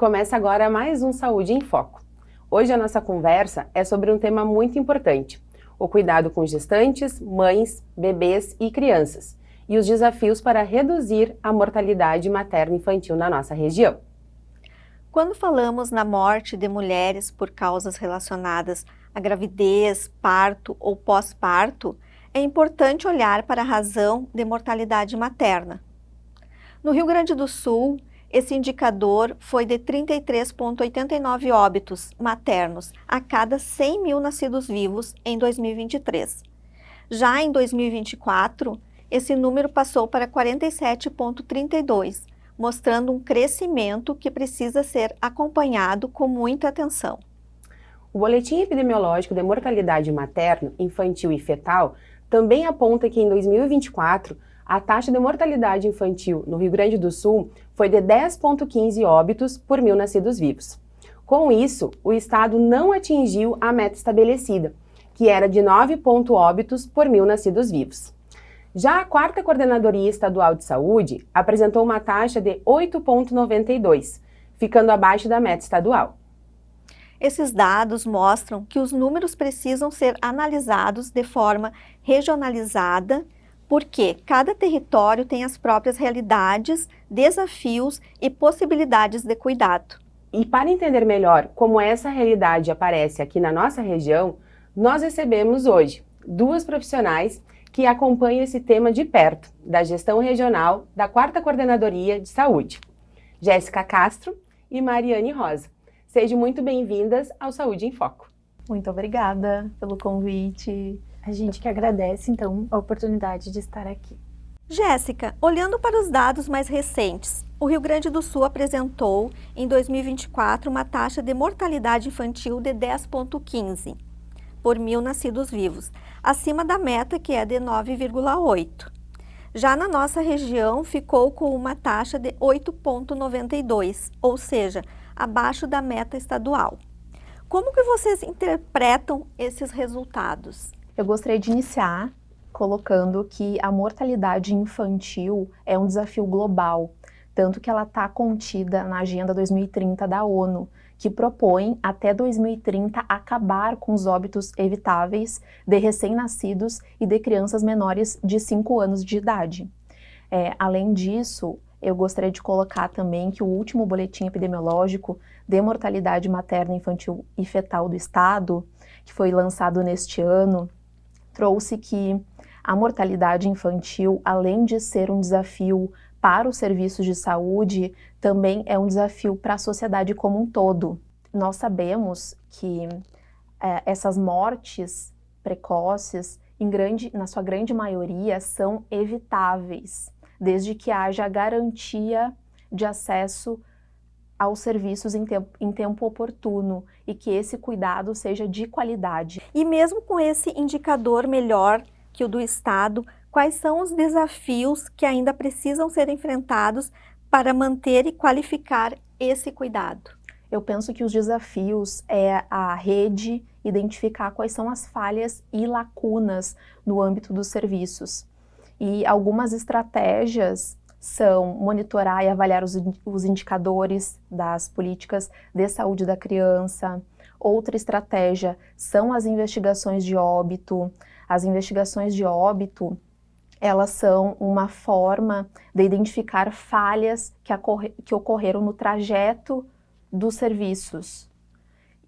Começa agora mais um Saúde em Foco. Hoje a nossa conversa é sobre um tema muito importante, o cuidado com gestantes, mães, bebês e crianças, e os desafios para reduzir a mortalidade materno-infantil na nossa região. Quando falamos na morte de mulheres por causas relacionadas à gravidez, parto ou pós-parto, é importante olhar para a razão de mortalidade materna. No Rio Grande do Sul, esse indicador foi de 33,89 óbitos maternos a cada 100 mil nascidos vivos em 2023. Já em 2024, esse número passou para 47,32, mostrando um crescimento que precisa ser acompanhado com muita atenção. O Boletim Epidemiológico de Mortalidade Materno, Infantil e Fetal também aponta que em 2024, a taxa de mortalidade infantil no Rio Grande do Sul foi de 10,15 óbitos por mil nascidos vivos. Com isso, o estado não atingiu a meta estabelecida, que era de 9 óbitos por mil nascidos vivos. Já a 4ª Coordenadoria Estadual de Saúde apresentou uma taxa de 8,92, ficando abaixo da meta estadual. Esses dados mostram que os números precisam ser analisados de forma regionalizada, porque cada território tem as próprias realidades, desafios e possibilidades de cuidado. E para entender melhor como essa realidade aparece aqui na nossa região, nós recebemos hoje 2 profissionais que acompanham esse tema de perto, da gestão regional da 4ª Coordenadoria de Saúde, Jéssica Castro e Mariane Rosa. Sejam muito bem-vindas ao Saúde em Foco. Muito obrigada pelo convite. A gente que agradece, então, a oportunidade de estar aqui. Jéssica, olhando para os dados mais recentes, o Rio Grande do Sul apresentou, em 2024, uma taxa de mortalidade infantil de 10,15 por mil nascidos vivos, acima da meta que é de 9,8. Já na nossa região, ficou com uma taxa de 8,92, ou seja, abaixo da meta estadual. Como que vocês interpretam esses resultados? Eu gostaria de iniciar colocando que a mortalidade infantil é um desafio global, tanto que ela está contida na Agenda 2030 da ONU, que propõe até 2030 acabar com os óbitos evitáveis de recém-nascidos e de crianças menores de 5 anos de idade. Além disso, eu gostaria de colocar também que o último boletim epidemiológico de mortalidade materna, infantil e fetal do estado, que foi lançado neste ano, trouxe que a mortalidade infantil, além de ser um desafio para os serviços de saúde, também é um desafio para a sociedade como um todo. Nós sabemos que essas mortes precoces, na sua grande maioria, são evitáveis, desde que haja a garantia de acesso aos serviços em tempo oportuno e que esse cuidado seja de qualidade. E mesmo com esse indicador melhor que o do Estado, quais são os desafios que ainda precisam ser enfrentados para manter e qualificar esse cuidado? Eu penso que os desafios é a rede identificar quais são as falhas e lacunas no âmbito dos serviços. E algumas estratégias são monitorar e avaliar os indicadores das políticas de saúde da criança. Outra estratégia são as investigações de óbito. As investigações de óbito, elas são uma forma de identificar falhas que ocorreram no trajeto dos serviços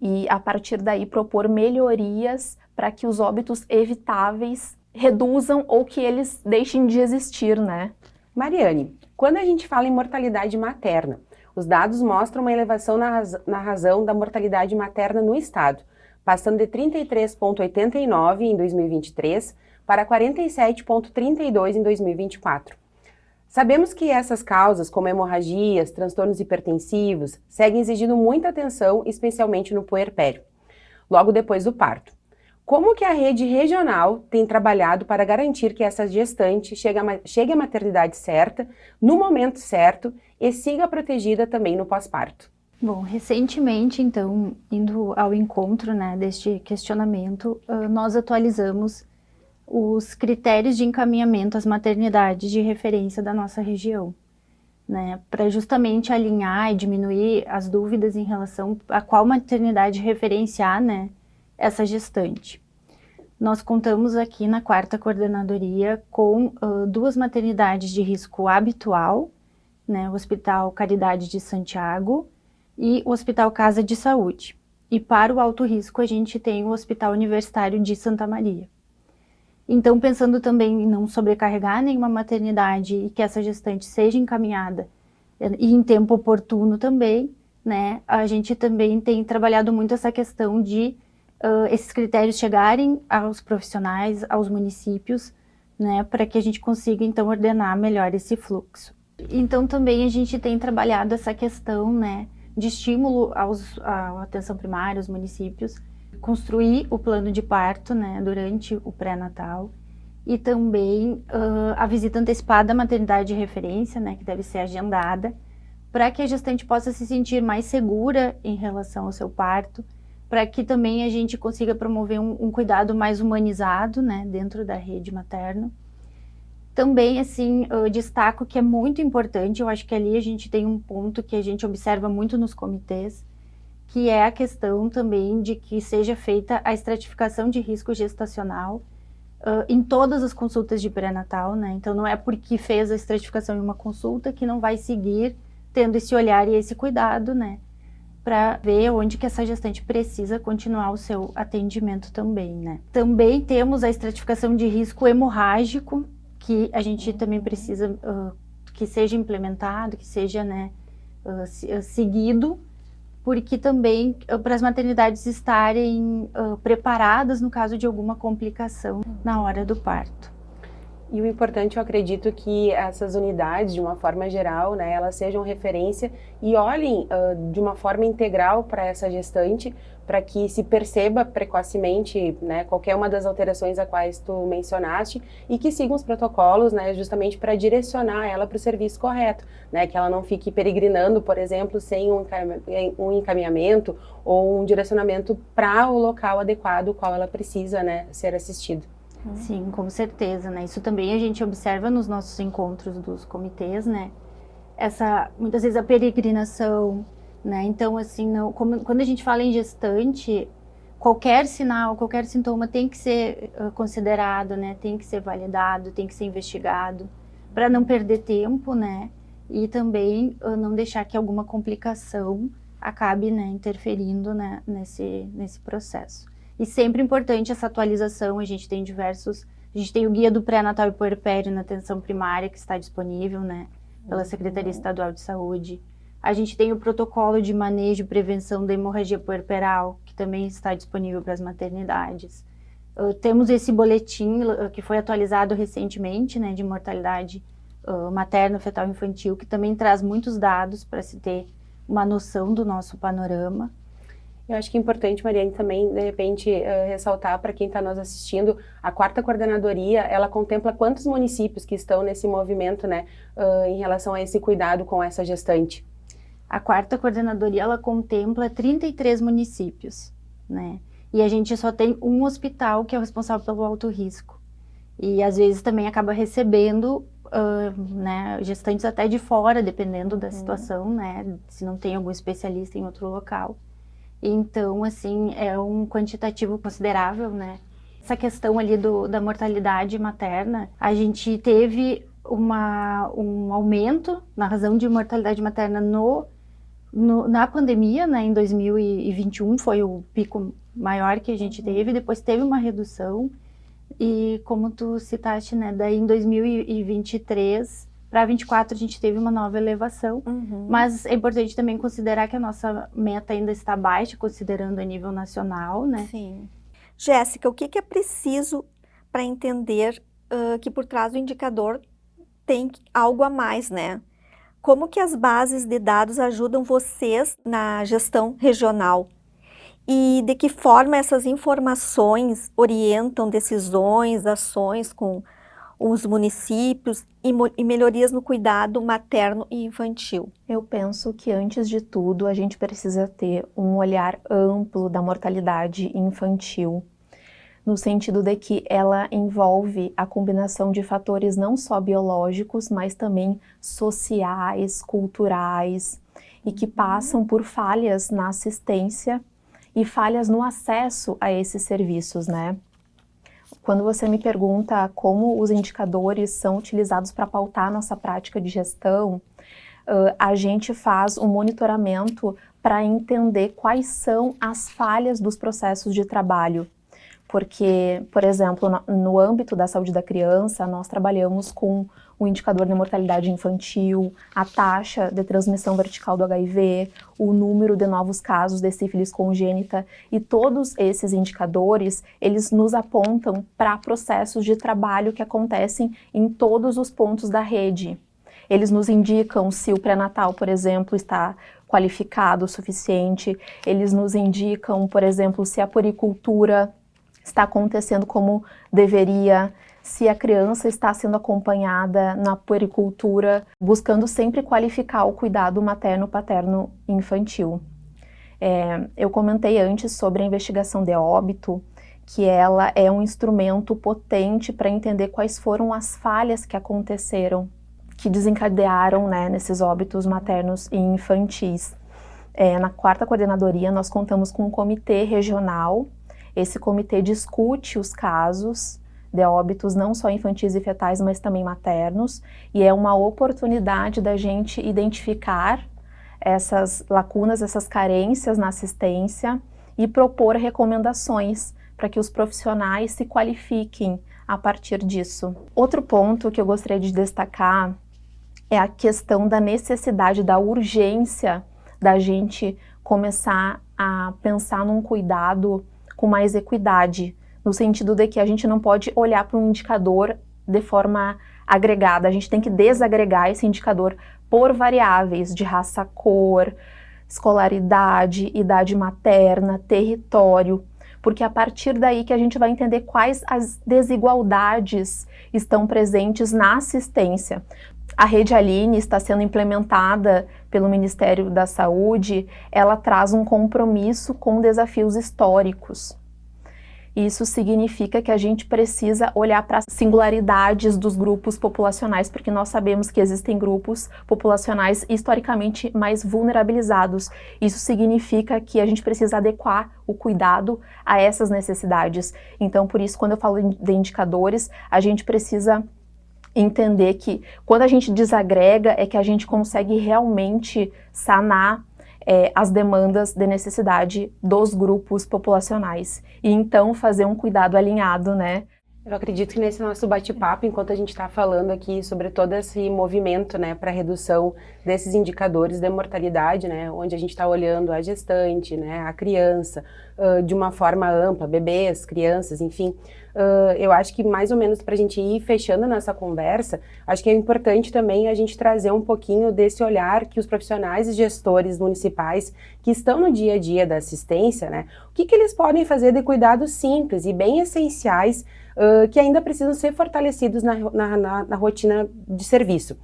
e, a partir daí, propor melhorias para que os óbitos evitáveis reduzam ou que eles deixem de existir, né? Mariane, quando a gente fala em mortalidade materna, os dados mostram uma elevação na razão da mortalidade materna no estado, passando de 33,89 em 2023 para 47,32 em 2024. Sabemos que essas causas, como hemorragias, transtornos hipertensivos, seguem exigindo muita atenção, especialmente no puerpério, logo depois do parto. Como que a rede regional tem trabalhado para garantir que essa gestante chegue à maternidade certa, no momento certo, e siga protegida também no pós-parto? Bom, recentemente, então, indo ao encontro, né, deste questionamento, nós atualizamos os critérios de encaminhamento às maternidades de referência da nossa região. né, para justamente alinhar e diminuir as dúvidas em relação a qual maternidade referenciar, né, essa gestante. Nós contamos aqui na 4ª coordenadoria com 2 maternidades de risco habitual, né, o Hospital Caridade de Santiago e o Hospital Casa de Saúde. E para o alto risco a gente tem o Hospital Universitário de Santa Maria. Então, pensando também em não sobrecarregar nenhuma maternidade e que essa gestante seja encaminhada e em tempo oportuno também, né, a gente também tem trabalhado muito essa questão de esses critérios chegarem aos profissionais, aos municípios, né, para que a gente consiga então ordenar melhor esse fluxo. Então, também a gente tem trabalhado essa questão, né, de estímulo à atenção primária, aos municípios, construir o plano de parto, né, durante o pré-natal, e também a visita antecipada à maternidade de referência, né, que deve ser agendada, para que a gestante possa se sentir mais segura em relação ao seu parto, para que também a gente consiga promover um cuidado mais humanizado, né, dentro da rede materna. Também, assim, eu destaco que é muito importante, eu acho que ali a gente tem um ponto que a gente observa muito nos comitês, que é a questão também de que seja feita a estratificação de risco gestacional em todas as consultas de pré-natal, né? Então, não é porque fez a estratificação em uma consulta que não vai seguir tendo esse olhar e esse cuidado, né? Para ver onde que essa gestante precisa continuar o seu atendimento também, né? Também temos a estratificação de risco hemorrágico, que a gente também precisa que seja implementado, que seja, né, seguido, porque também para as maternidades estarem preparadas no caso de alguma complicação na hora do parto. E o importante, eu acredito que essas unidades, de uma forma geral, né, elas sejam referência e olhem de uma forma integral para essa gestante, para que se perceba precocemente, né, qualquer uma das alterações a quais tu mencionaste e que sigam os protocolos, né, justamente para direcionar ela para o serviço correto, né, que ela não fique peregrinando, por exemplo, sem um encaminhamento ou um direcionamento para o local adequado, o qual ela precisa, né, ser assistida. Sim, com certeza, né? Isso também a gente observa nos nossos encontros dos comitês, né? Muitas vezes a peregrinação, né? Então, assim, quando a gente fala em gestante, qualquer sinal, qualquer sintoma tem que ser considerado, né? Tem que ser validado, tem que ser investigado, para não perder tempo, né? E também não deixar que alguma complicação acabe, né, interferindo, né, nesse processo. E sempre importante essa atualização, a gente tem o guia do pré-natal e puerpério na atenção primária que está disponível, né, pela Secretaria Estadual de Saúde. A gente tem o protocolo de manejo e prevenção da hemorragia puerperal, que também está disponível para as maternidades. Temos esse boletim que foi atualizado recentemente, né, de mortalidade materno, fetal e infantil, que também traz muitos dados para se ter uma noção do nosso panorama. Eu acho que é importante, Mariane, também, de repente, ressaltar para quem está nos assistindo, a 4ª coordenadoria, ela contempla quantos municípios que estão nesse movimento, né, em relação a esse cuidado com essa gestante? A 4ª coordenadoria, ela contempla 33 municípios, né, e a gente só tem um hospital que é o responsável pelo alto risco. E às vezes também acaba recebendo né, gestantes até de fora, dependendo da situação, né, se não tem algum especialista em outro local. Então, assim, é um quantitativo considerável, né? Essa questão ali da mortalidade materna, a gente teve um aumento na razão de mortalidade materna na pandemia, né? Em 2021 foi o pico maior que a gente teve, depois teve uma redução e, como tu citaste, né? Daí em 2023... Para 24 a gente teve uma nova elevação, mas é importante também considerar que a nossa meta ainda está baixa, considerando a nível nacional, né? Sim. Jéssica, o que é preciso para entender que por trás do indicador tem algo a mais, né? Como que as bases de dados ajudam vocês na gestão regional? E de que forma essas informações orientam decisões, ações com os municípios e melhorias no cuidado materno e infantil? Eu penso que, antes de tudo, a gente precisa ter um olhar amplo da mortalidade infantil. no sentido de que ela envolve a combinação de fatores não só biológicos, mas também sociais, culturais, e que passam por falhas na assistência e falhas no acesso a esses serviços, né? Quando você me pergunta como os indicadores são utilizados para pautar nossa prática de gestão, a gente faz um monitoramento para entender quais são as falhas dos processos de trabalho. Porque, por exemplo, no âmbito da saúde da criança, nós trabalhamos com o indicador de mortalidade infantil, a taxa de transmissão vertical do HIV, o número de novos casos de sífilis congênita, e todos esses indicadores, eles nos apontam para processos de trabalho que acontecem em todos os pontos da rede. Eles nos indicam se o pré-natal, por exemplo, está qualificado o suficiente, eles nos indicam, por exemplo, se a puericultura está acontecendo como deveria, se a criança está sendo acompanhada na puericultura, buscando sempre qualificar o cuidado materno, paterno e infantil. Eu comentei antes sobre a investigação de óbito, que ela é um instrumento potente para entender quais foram as falhas que aconteceram, que desencadearam, né, nesses óbitos maternos e infantis. Na 4ª coordenadoria, nós contamos com um comitê regional. Esse comitê discute os casos de óbitos, não só infantis e fetais, mas também maternos, e é uma oportunidade da gente identificar essas lacunas, essas carências na assistência e propor recomendações para que os profissionais se qualifiquem a partir disso. Outro ponto que eu gostaria de destacar é a questão da necessidade, da urgência da gente começar a pensar num cuidado com mais equidade, no sentido de que a gente não pode olhar para um indicador de forma agregada, a gente tem que desagregar esse indicador por variáveis de raça, cor, escolaridade, idade materna, território, porque é a partir daí que a gente vai entender quais as desigualdades estão presentes na assistência. A Rede Aline está sendo implementada pelo Ministério da Saúde, ela traz um compromisso com desafios históricos. Isso significa que a gente precisa olhar para as singularidades dos grupos populacionais, porque nós sabemos que existem grupos populacionais historicamente mais vulnerabilizados. Isso significa que a gente precisa adequar o cuidado a essas necessidades. Então, por isso, quando eu falo de indicadores, a gente precisa entender que quando a gente desagrega é que a gente consegue realmente sanar as demandas de necessidade dos grupos populacionais e então fazer um cuidado alinhado, né? Eu acredito que nesse nosso bate-papo, enquanto a gente está falando aqui sobre todo esse movimento, né, para redução desses indicadores de mortalidade, né, onde a gente está olhando a gestante, né, a criança, de uma forma ampla, bebês, crianças, enfim, eu acho que mais ou menos para a gente ir fechando nossa conversa, acho que é importante também a gente trazer um pouquinho desse olhar que os profissionais e gestores municipais que estão no dia a dia da assistência, né, o que eles podem fazer de cuidados simples e bem essenciais que ainda precisam ser fortalecidos na rotina de serviço.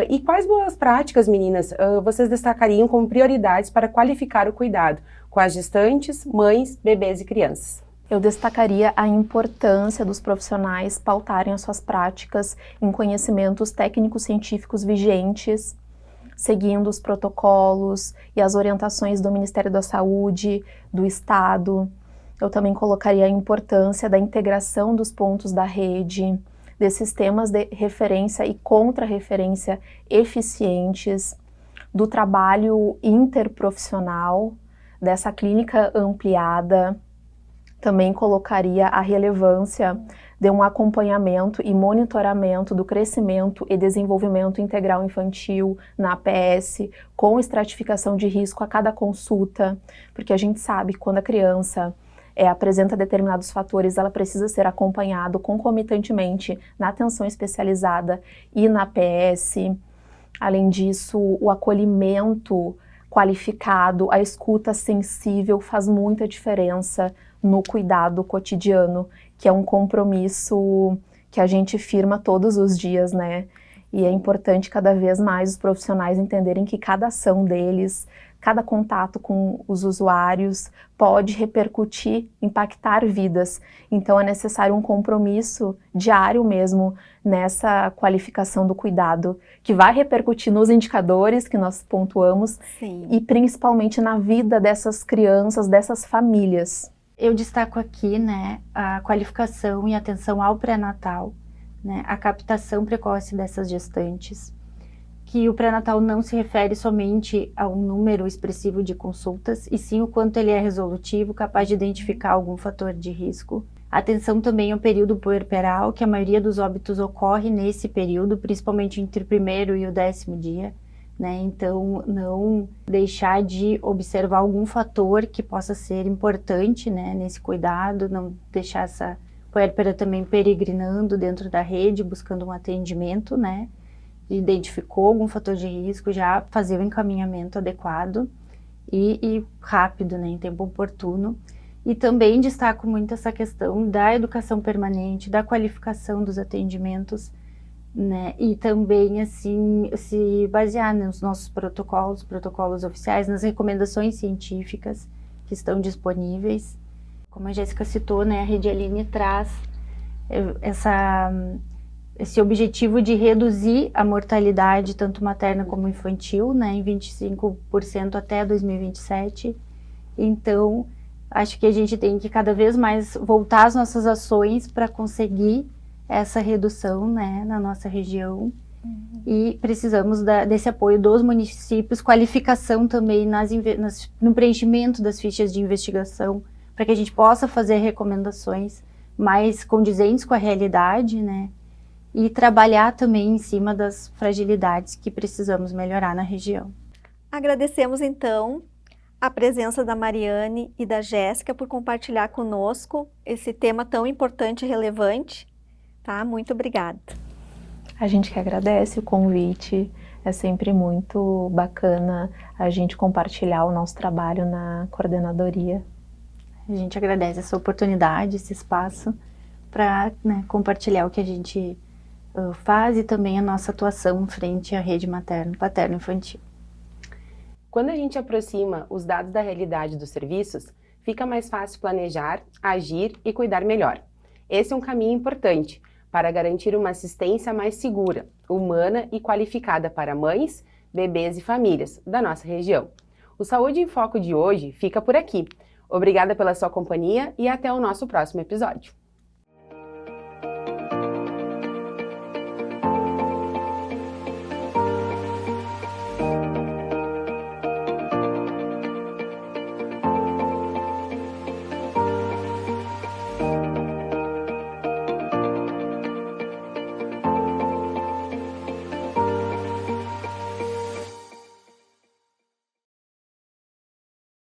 E quais boas práticas, meninas, vocês destacariam como prioridades para qualificar o cuidado com as gestantes, mães, bebês e crianças? Eu destacaria a importância dos profissionais pautarem as suas práticas em conhecimentos técnicos científicos vigentes, seguindo os protocolos e as orientações do Ministério da Saúde, do Estado. Eu também colocaria a importância da integração dos pontos da rede, de sistemas de referência e contra-referência eficientes, do trabalho interprofissional, dessa clínica ampliada. Também colocaria a relevância de um acompanhamento e monitoramento do crescimento e desenvolvimento integral infantil na APS, com estratificação de risco a cada consulta, porque a gente sabe que quando a criança apresenta determinados fatores, ela precisa ser acompanhado concomitantemente na atenção especializada e na APS. Além disso, o acolhimento qualificado, a escuta sensível faz muita diferença no cuidado cotidiano, que é um compromisso que a gente firma todos os dias, né? E é importante cada vez mais os profissionais entenderem que cada ação deles, cada contato com os usuários pode repercutir, impactar vidas. Então é necessário um compromisso diário mesmo nessa qualificação do cuidado, que vai repercutir nos indicadores que nós pontuamos Sim. e principalmente na vida dessas crianças, dessas famílias. Eu destaco aqui, né, a qualificação e atenção ao pré-natal, né, a captação precoce dessas gestantes, que o pré-natal não se refere somente a um número expressivo de consultas, e sim o quanto ele é resolutivo, capaz de identificar algum fator de risco. Atenção também ao período puerperal, que a maioria dos óbitos ocorre nesse período, principalmente entre o 1º e o 10º dia, né? Então, não deixar de observar algum fator que possa ser importante, né, nesse cuidado, não deixar essa puérpera também peregrinando dentro da rede, buscando um atendimento, né? Identificou algum fator de risco, já fazer o encaminhamento adequado e rápido, né, em tempo oportuno. E também destaco muito essa questão da educação permanente, da qualificação dos atendimentos, né, e também, assim, se basear nos nossos protocolos oficiais, nas recomendações científicas que estão disponíveis. Como a Jéssica citou, né, a Rede Aline traz esse objetivo de reduzir a mortalidade, tanto materna como infantil, né, em 25% até 2027. Então, acho que a gente tem que cada vez mais voltar as nossas ações para conseguir essa redução, né, na nossa região. E precisamos desse apoio dos municípios, qualificação também no preenchimento das fichas de investigação, para que a gente possa fazer recomendações mais condizentes com a realidade, né, e trabalhar também em cima das fragilidades que precisamos melhorar na região. Agradecemos então a presença da Mariane e da Jéssica por compartilhar conosco esse tema tão importante e relevante. Tá? Muito obrigada. A gente que agradece o convite, é sempre muito bacana a gente compartilhar o nosso trabalho na coordenadoria. A gente agradece essa oportunidade, esse espaço para, né, compartilhar o que a gente faz e também a nossa atuação frente à rede paterno-infantil. Quando a gente aproxima os dados da realidade dos serviços, fica mais fácil planejar, agir e cuidar melhor. Esse é um caminho importante para garantir uma assistência mais segura, humana e qualificada para mães, bebês e famílias da nossa região. O Saúde em Foco de hoje fica por aqui. Obrigada pela sua companhia e até o nosso próximo episódio.